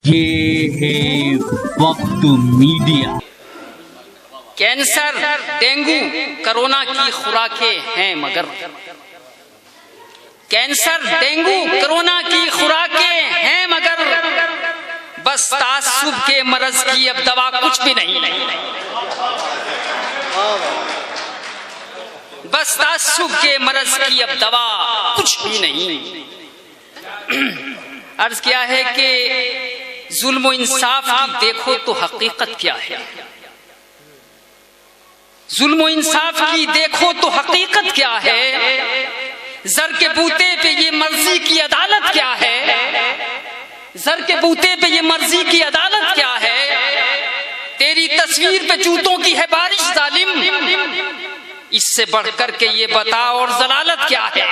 ये है वक्त मीडिया। कैंसर, डेंगू, कोरोना की खुराकें हैं मगर कैंसर, डेंगू, कोरोना की खुराकें हैं मगर बस तासुब के मरज की अब दवा कुछ भी नहीं। बस तासुब के मरज की अब दवा कुछ भी नहीं। अर्ज किया है कि जुल्म इंसाफ की देखो तो हकीकत क्या है। जुल्म इंसाफ की देखो तो हकीकत क्या है। जर के बूते पे ये मर्जी की अदालत क्या है। जर के बूते पे ये मर्जी की अदालत क्या है। तेरी तस्वीर पे जूतों की है बारिश जालिम, इससे बढ़कर के ये बता और जलालत क्या है।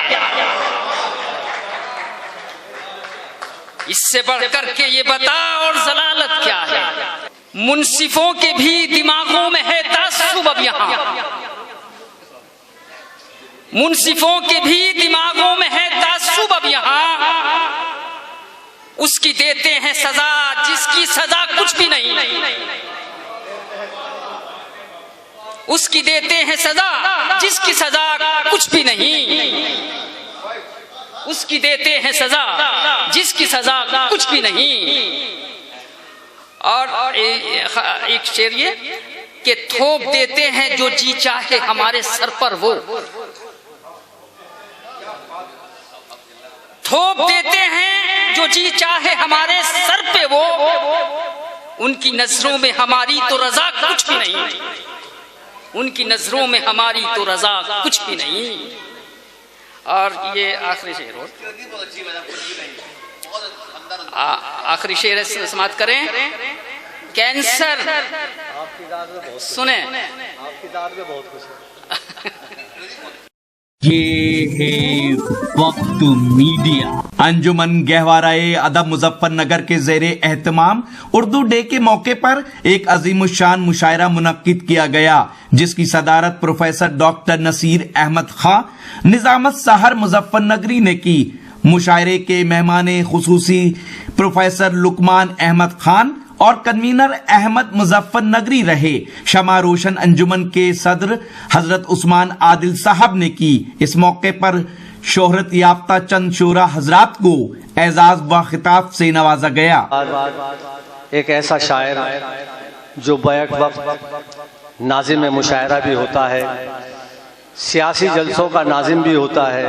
इससे बढ़कर के ये बता और जलालत क्या है। मुंसिफों के भी दिमागों में है तासुब अब यहाँ। मुंसिफों के भी दिमागों में है तासुब अब यहाँ। उसकी देते हैं सजा जिसकी सजा कुछ भी नहीं। उसकी देते हैं सजा जिसकी सजा कुछ भी नहीं। उसकी देते हैं सजा जिसकी सजा कुछ भी नहीं। और एक शेर ये कि थोप देते हैं जो जी चाहे हमारे सर पर वो। थोप देते हैं जो जी चाहे हमारे सर पे वो। उनकी नजरों में हमारी तो रजा कुछ भी नहीं। उनकी नजरों में हमारी तो रजा कुछ भी नहीं। और ये आखिरी शेर हो, आखिरी शेर समाप्त करें। कैंसर सुने, आपकी दाद में बहुत खुश है। ये है वक्त मीडिया। अंजुमन गहवाराए अदब मुजफ्फरनगर के जेरे एहतमाम उर्दू डे के मौके पर एक अजीमुशान मुशायरा मुनक्किद किया गया, जिसकी सदारत प्रोफेसर डॉक्टर नसीर अहमद खां निजामत सहर मुजफ्फरनगरी ने की। मुशायरे के मेहमान खुसूसी प्रोफेसर लुकमान अहमद खान और कन्वीनर अहमद मुजफ्फरनगरी रहे। शमा रोशन अंजुमन के सदर हजरत उस्मान आदिल साहब ने की। इस मौके पर शोहरत याफ्ता चंद शोरा हजरात को एजाज व खिताब से नवाजा गया। एक ऐसा शायर जो बैक वक्त नाजिम मुशायरा भी होता है, सियासी जलसों का नाजिम भी होता है,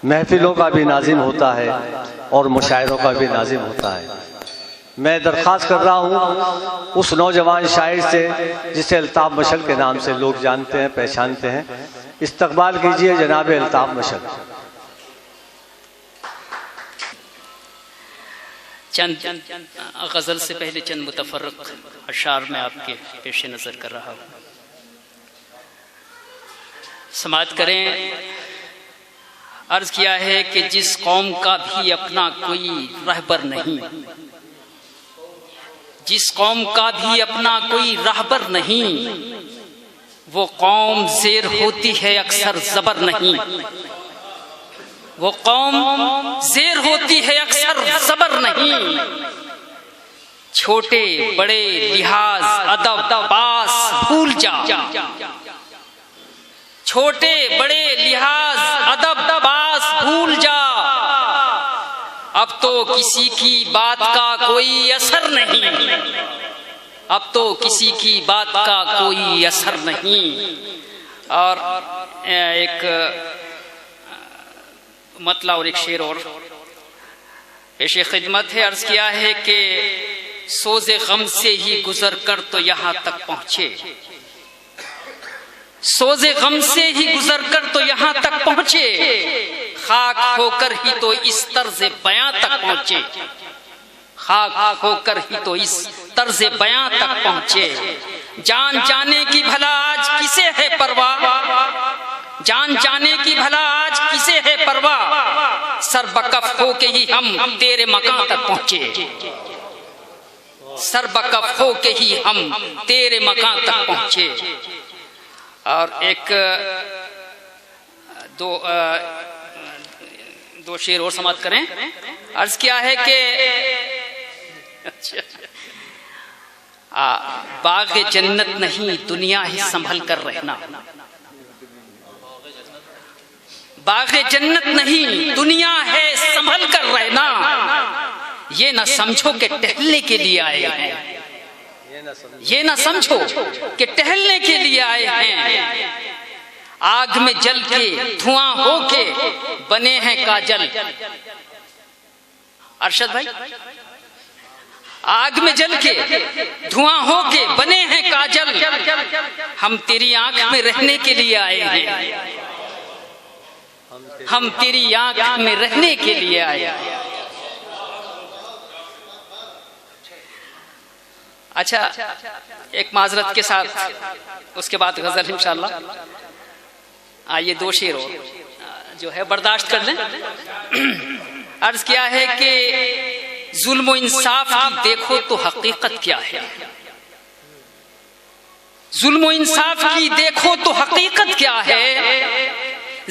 महफिलों का भी नाजिम होता है और मुशायरों का भी नाजिम होता है। मैं दरख्वास्त कर रहा हूँ उस नौजवान शायर से जिसे अल्ताफ मशल के नाम से लोग जानते हैं, पहचानते हैं, इस्तकबाल कीजिए जनाब अल्ताफ मशल। चंद गजल से पहले चंद मुतफर्रक अशार में आपके पेश नजर कर रहा हूँ, समाअत करें। अर्ज किया है कि जिस कौम का भी अपना कोई रहबर नहीं, जिस कौम का भी अपना कोई रहबर नहीं, वो कौम जेर होती है अक्सर जबर नहीं। वो कौम जेर होती है अक्सर जबर नहीं। छोटे बड़े लिहाज अदब पास भूल जा। छोटे बड़े लिहाज अदब पास भूल जा। अब तो किसी की बात का कोई असर नहीं। अब तो किसी की बात का कोई असर नहीं। और एक मतला और एक शेर और पेश खिदमत है। अर्ज किया है कि सोज़े गम से ही गुजर कर तो यहाँ तक पहुंचे। सोज़े गम से ही गुजर कर तो यहाँ तक पहुंचे। खाक होकर ही तो इस तर्ज बयां तक पहुंचे। खाक होकर ही तो इस तर्ज बयां तक पहुंचे। जान जाने की भला आज किसे है परवाह। जान जाने की भला आज किसे है परवाह। सर बकफ हो के ही हम तेरे मकान तक पहुंचे। सर बकफ हो के ही हम तेरे मकान तक पहुंचे। और एक दो शेर और समाप्त करें। अर्ज किया है कि बाग जन्नत नहीं दुनिया ही संभल कर रहना, बाग जन्नत नहीं दुनिया है संभल कर रहना, ये ना समझो कि टहलने के लिए आए हैं, ये ना समझो कि टहलने के लिए आए हैं। आग में जल के धुआं होके बने हैं काजल। अरशद भाई, आग में जल के धुआं होके बने हैं काजल, हम तेरी आंख में रहने के लिए आए हैं, हम तेरी आंख में रहने के लिए आए हैं। अच्छा, एक माजरत के साथ उसके बाद गजल इंशाल्लाह। ये दो शेर हो जो है बर्दाश्त कर लें। अर्ज किया है कि जुल्म इंसाफ की देखो तो हकीकत क्या है, जुल्म इंसाफ की देखो तो हकीकत क्या है,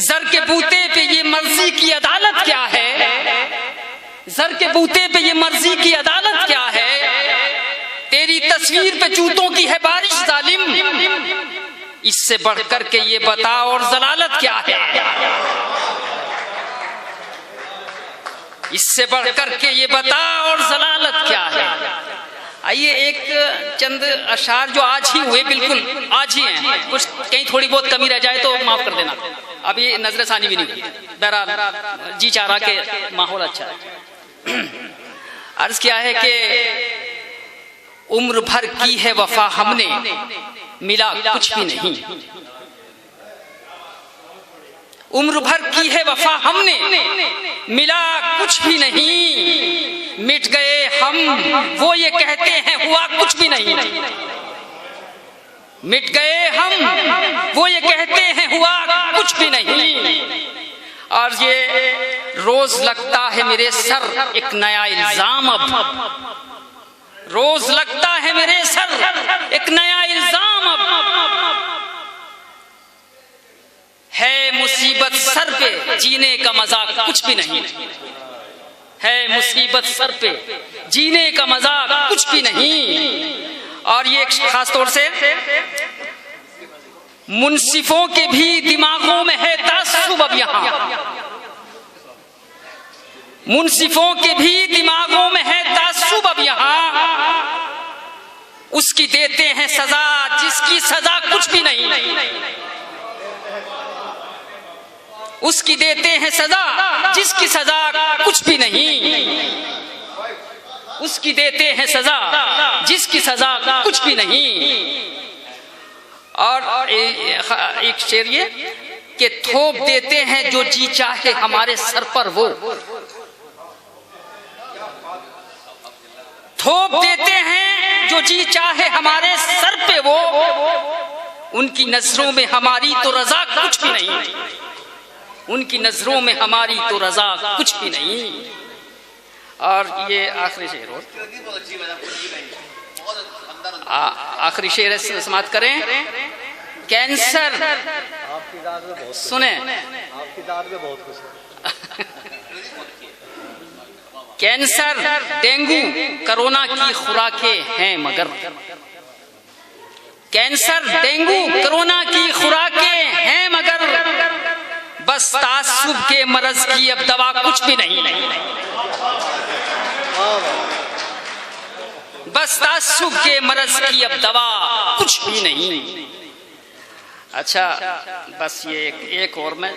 जर के बूते पे ये मर्जी की अदालत क्या है, जर के बूते पे ये मर्जी की अदालत क्या है, तेरी तस्वीर पे जूतों की है बारिश जालिम, इससे बढ़कर के ये बता और जलालत क्या है, इससे बढ़कर के ये बता और जलालत क्या है। आइए एक चंद अशार जो आज ही हुए, बिल्कुल आज ही हैं, कुछ कहीं थोड़ी बहुत कमी रह जाए तो माफ कर देना, अभी नजर सानी भी नहीं हुई, बहरहाल जी चाह रहा के माहौल अच्छा है। अर्ज किया है कि उम्र भर की है वफा हमने, मिला कुछ भी नहीं, उम्र भर की है वफा हमने, मिला कुछ भी नहीं, मिट गए हम वो ये कहते हैं हुआ कुछ भी नहीं, मिट गए हम वो ये कहते हैं हुआ कुछ भी नहीं। और ये रोज लगता है मेरे सर एक नया इल्जाम, अब रोज लगता है मेरे सर एक नया इल्जाम, अब है मुसीबत सर पे जीने का मजाक कुछ भी नहीं, है मुसीबत सर पे जीने का मजाक कुछ भी नहीं। और ये खास तौर से मुंसिफों के भी दिमागों में है तासुब, अब यहाँ मुंसिफों के भी दिमागों में है तासुब, अब यहाँ उसकी देते हैं सजा जिसकी सजा कुछ भी नहीं, उसकी देते हैं सजा जिसकी सजा कुछ भी नहीं, उसकी देते हैं सजा जिसकी सजा कुछ भी नहीं। और एक शेर ये कि थोप देते हैं जो जी चाहे हमारे सर पर, वो थोप देते हैं जो जी चाहे हमारे सर पे, वो उनकी नजरों में हमारी तो रजा कुछ भी नहीं, उनकी नजरों में हमारी तो रजा कुछ भी नहीं। और ये आखिरी शेर हो, आखिरी शेर समाप्त करें। कैंसर सुने, कैंसर डेंगू कोरोना की खुराकें हैं मगर, कैंसर डेंगू कोरोना की खुराकें हैं मगर, बस तासुब के मरज की अब दवा कुछ भी नहीं, बस तासुब के मरज की अब दवा कुछ भी नहीं। अच्छा बस ये एक और मैं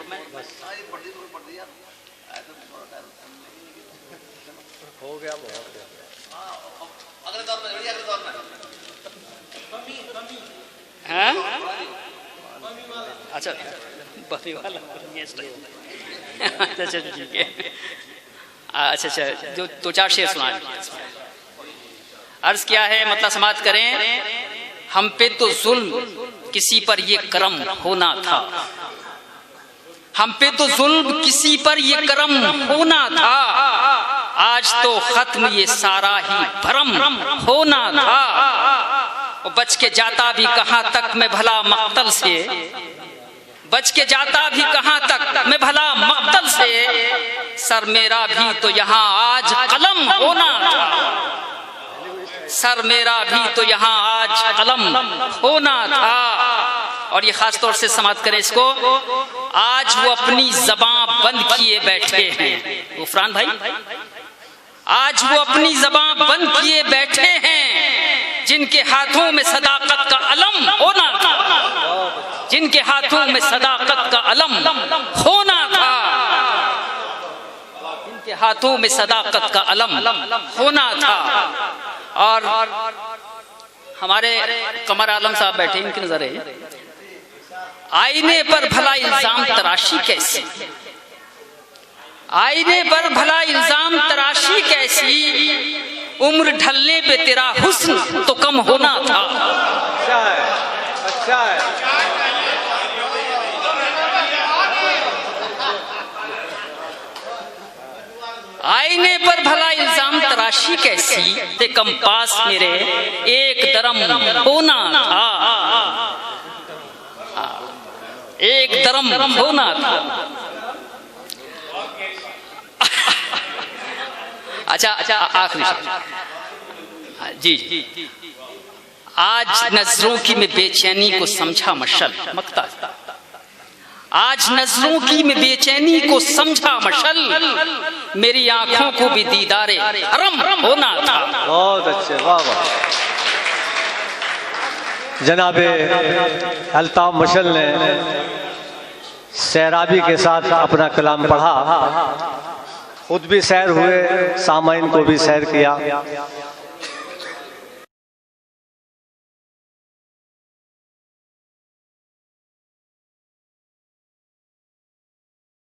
हो गया, बहुत हाँ? अच्छा बनी वाला अच्छा ठीक है। अच्छा जो दो चार शेर सुना। अर्ज किया है, मतलब समाप्त करें। हम पे तो जुल्म किसी पर ये करम होना था, हम पे तो जुल्म किसी पर ये करम होना था, आज तो खत्म ये सारा ही भरम होना था। और बच के जाता भी कहां तक मैं भला मक्तल से, बच के जाता भी कहां तक मैं भला मक्तल से, सर मेरा भी तो यहाँ आज कलम होना था। सर मेरा भी तो यहाँ आज कलम होना था। और ये खास तौर से समाप्त करें इसको, आज वो अपनी ज़बान बंद किए बैठे हैं। गुफरान भाई, आज वो अपनी ज़बान बंद किए बैठे हैं, जिनके हाथों में सदाकत का अलम होना था, जिनके हाथों में सदाकत का अलम होना था, जिनके हाथों में सदाकत का अलम होना था। और हमारे कमर आलम साहब बैठे, इनकी नजर है, आईने पर भला इल्जाम तराशी कैसी, आईने पर भला इल्जाम तराशी कैसी, उम्र ढलने पे तेरा हुस्न तो कम होना था। अच्छा है, अच्छा है। आईने पर भला इल्जाम तराशी कैसी, ते कम पास मेरे एक दरम होना था, एक दरम होना था। अच्छा, आखिरी जी, आज नजरों की मैं बेचैनी को समझा मशल मकता, आज नजरों की मैं बेचैनी को समझा मशल, मेरी आंखों को भी दीदारे हरम होना था। बहुत अच्छे, वाह वाह। जनाबे अल्ताफ मशल ने सैराबी के साथ अपना कलाम पढ़ा, खुद भी सैर हुए, सामाइन को भी सैर किया।